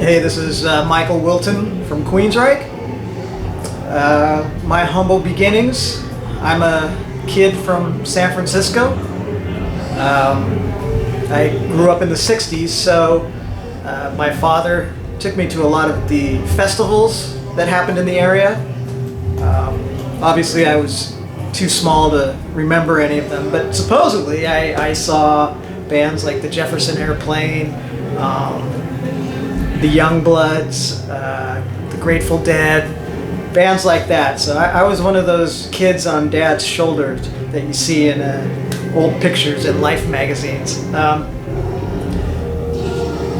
Hey, this is Michael Wilton from Queensrÿche. My humble beginnings. I'm a kid from San Francisco. I grew up in the 60s, so my father took me to a lot of the festivals that happened in the area. Obviously I was too small to remember any of them, but supposedly I saw bands like the Jefferson Airplane, the Youngbloods, the Grateful Dead, bands like that. So I was one of those kids on Dad's shoulders that you see in old pictures in Life magazines.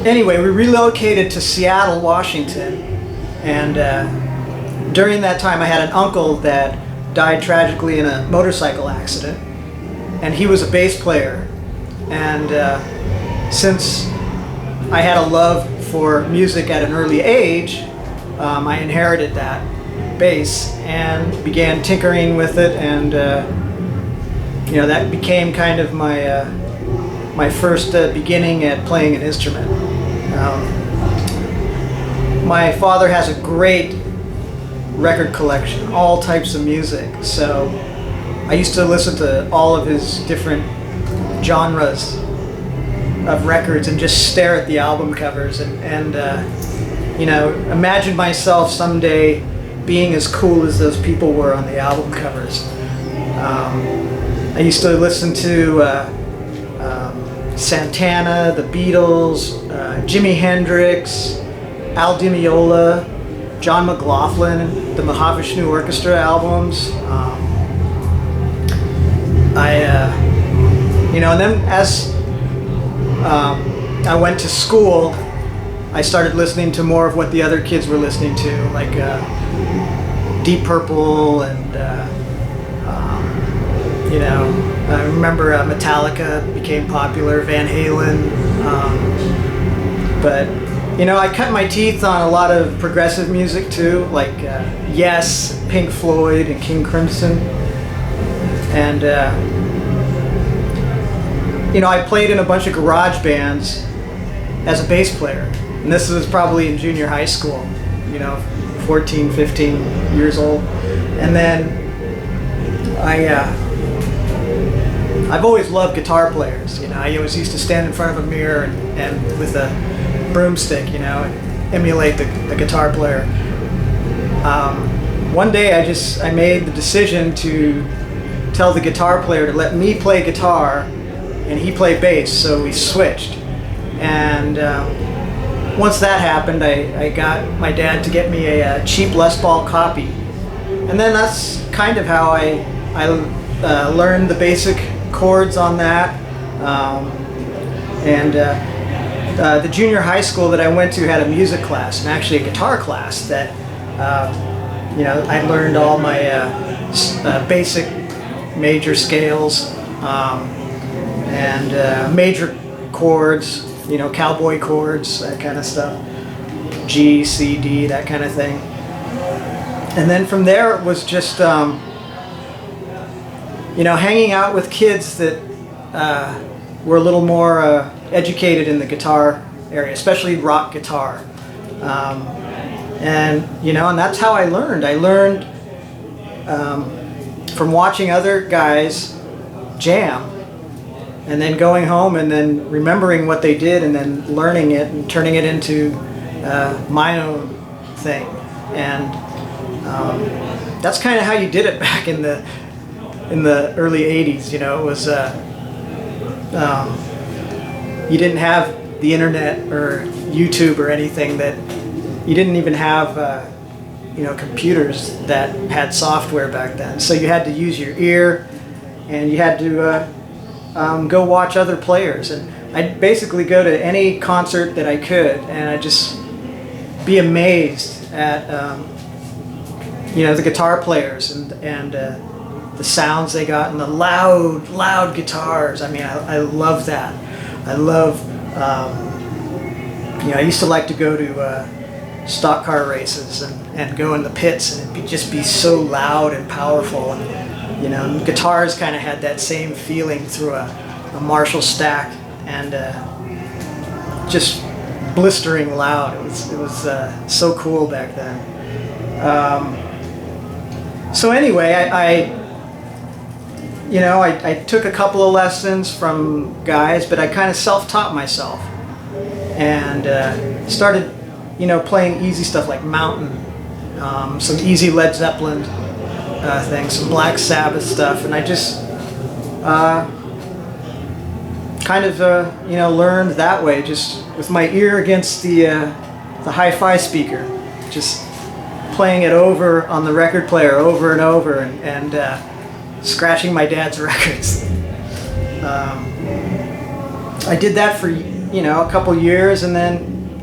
Anyway, we relocated to Seattle, Washington, and during that time I had an uncle that died tragically in a motorcycle accident, and he was a bass player. And since I had a love for music at an early age, I inherited that bass and began tinkering with it, and that became kind of my first beginning at playing an instrument. My father has a great record collection, all types of music, so I used to listen to all of his different genres of records and just stare at the album covers and imagine myself someday being as cool as those people were on the album covers. I used to listen to Santana, the Beatles, Jimi Hendrix, Al Di Meola, John McLaughlin, the Mahavishnu Orchestra albums. And then as I went to school, I started listening to more of what the other kids were listening to, like Deep Purple and I remember Metallica became popular, Van Halen, but I cut my teeth on a lot of progressive music too, like Yes, Pink Floyd, and King Crimson, and I played in a bunch of garage bands as a bass player, and this was probably in junior high school, 14, 15 years old, and then I've always loved guitar players. I always used to stand in front of a mirror and with a broomstick, and emulate the guitar player. One day I made the decision to tell the guitar player to let me play guitar and he played bass, so we switched. And once that happened, I got my dad to get me a cheap Les Paul copy, and then that's kind of how I learned the basic chords on that. The junior high school that I went to had a music class, and actually a guitar class that I learned all my basic major scales and major chords, cowboy chords, that kind of stuff, G, C, D, that kind of thing. And then from there it was just hanging out with kids that were a little more educated in the guitar area, especially rock guitar. And that's how I learned. I learned from watching other guys jam, and then going home and then remembering what they did and then learning it and turning it into my own thing. And that's kind of how you did it back in the early 80s. It was you didn't have the internet or YouTube or anything, that you didn't even have computers that had software back then, so you had to use your ear and you had to go watch other players. And I'd basically go to any concert that I could, and I'd just be amazed at the guitar players and the sounds they got, and the loud guitars. I mean, I love that. I love, I used to like to go to stock car races and go in the pits, and it'd just be so loud and powerful. And, guitars kind of had that same feeling through a Marshall stack, and just blistering loud. It was so cool back then. So anyway, I took a couple of lessons from guys, but I kind of self-taught myself, and started, playing easy stuff like Mountain, some easy Led Zeppelin things, some Black Sabbath stuff, and I just learned that way, just with my ear against the hi-fi speaker, just playing it over on the record player over and over, and scratching my dad's records. I did that for a couple years, and then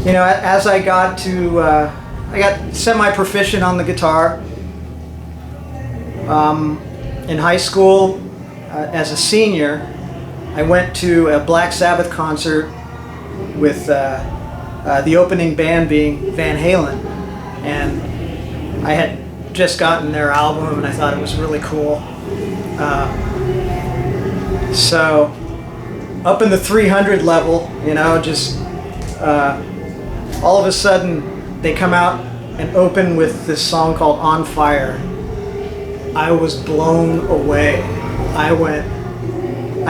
as I got to I got semi-proficient on the guitar. In high school, as a senior, I went to a Black Sabbath concert with the opening band being Van Halen, and I had just gotten their album and I thought it was really cool. So up in the 300 level, just all of a sudden they come out and open with this song called On Fire. I was blown away. I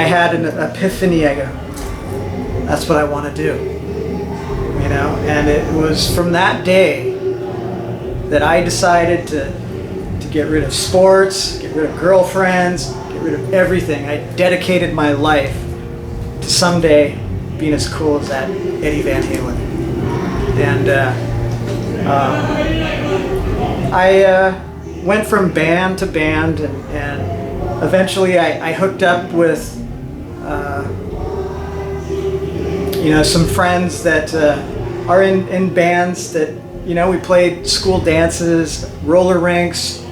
had an epiphany. I go, that's what I want to do. And it was from that day that I decided to get rid of sports, get rid of girlfriends, get rid of everything. I dedicated my life to someday being as cool as that Eddie Van Halen. And I went from band to band, and eventually I hooked up with some friends that are in bands that we played school dances, roller rinks,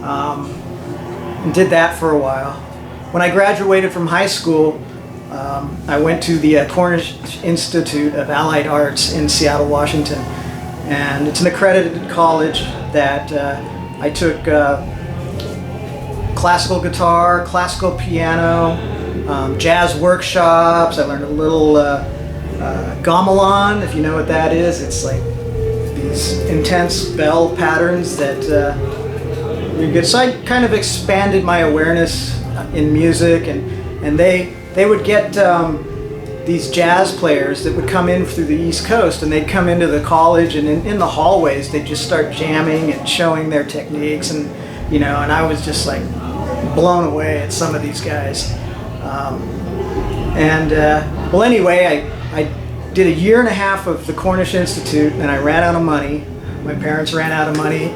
and did that for a while. When I graduated from high school, I went to the Cornish Institute of Allied Arts in Seattle, Washington, and it's an accredited college that I took classical guitar, classical piano, jazz workshops. I learned a little gamelan, if you know what that is. It's like these intense bell patterns that you get. So I kind of expanded my awareness in music, and they would get these jazz players that would come in through the East Coast, and they'd come into the college, and in the hallways they'd just start jamming and showing their techniques, and and I was just like blown away at some of these guys. Anyway, I did a year and a half of the Cornish Institute, and I ran out of money. My parents ran out of money,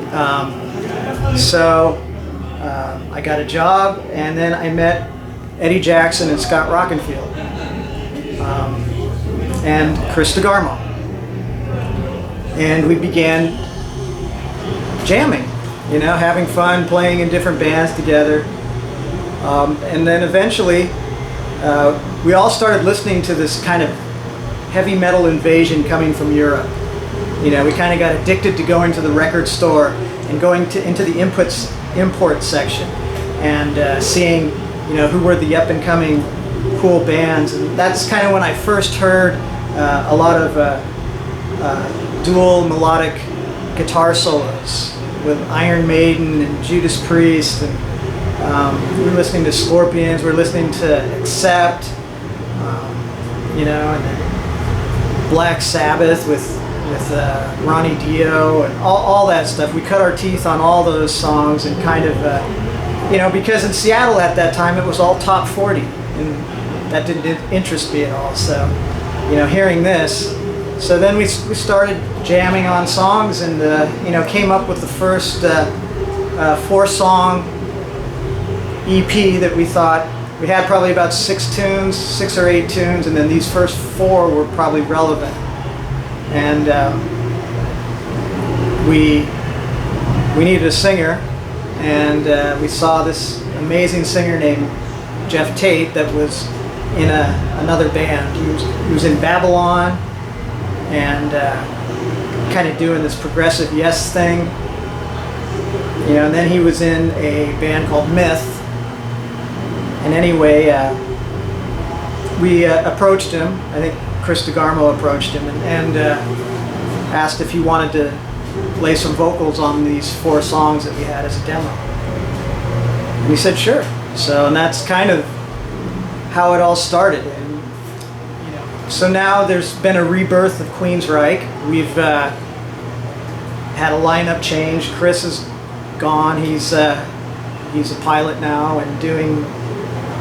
so I got a job, and then I met Eddie Jackson and Scott Rockenfield, and Chris DeGarmo, and we began jamming, having fun, playing in different bands together, and then eventually we all started listening to this kind of heavy metal invasion coming from Europe. We kind of got addicted to going to the record store and going into the import section and seeing who were the up and coming cool bands, and that's kind of when I first heard a lot of dual melodic guitar solos with Iron Maiden and Judas Priest, and we were listening to Scorpions, we were listening to Accept, and then Black Sabbath with Ronnie Dio and all that stuff. We cut our teeth on all those songs, and kind of because in Seattle at that time it was all top 40, and that didn't interest me at all. So hearing this, so then we started jamming on songs, and came up with the first 4-song EP that we thought we had probably about 6 or 8 tunes, and then these first 4 were probably relevant. And we needed a singer, and we saw this amazing singer named Geoff Tate that was in another band. He was in Babylon, and kind of doing this progressive Yes thing, and then he was in a band called Myth. And anyway, we approached him. I think Chris DeGarmo approached him and asked if he wanted to lay some vocals on these 4 songs that we had as a demo. And he said sure. So, and that's kind of how it all started. And you know, so now there's been a rebirth of Queensrÿche. We've had a lineup change. Chris is gone. He's a pilot now and doing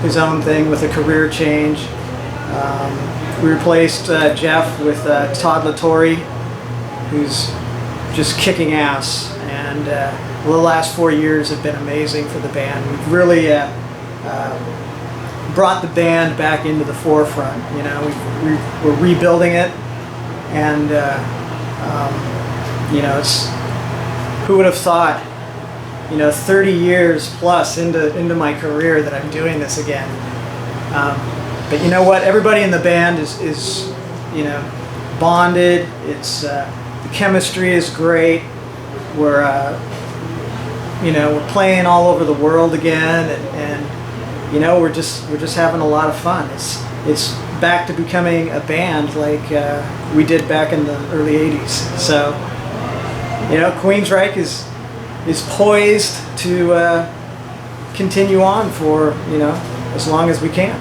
his own thing with a career change. We replaced Geoff with Todd Latore, who's just kicking ass, and the last 4 years have been amazing for the band. We've really brought the band back into the forefront. You know, we're rebuilding it, and you know, who would have thought, you know, 30 years plus into my career that I'm doing this again. But you know what? Everybody in the band is you know, bonded. It's the chemistry is great. We're you know, we're playing all over the world again, and you know, we're just having a lot of fun. It's back to becoming a band like we did back in the early '80s. So you know, Queensrÿche is poised to continue on for, you know, as long as we can.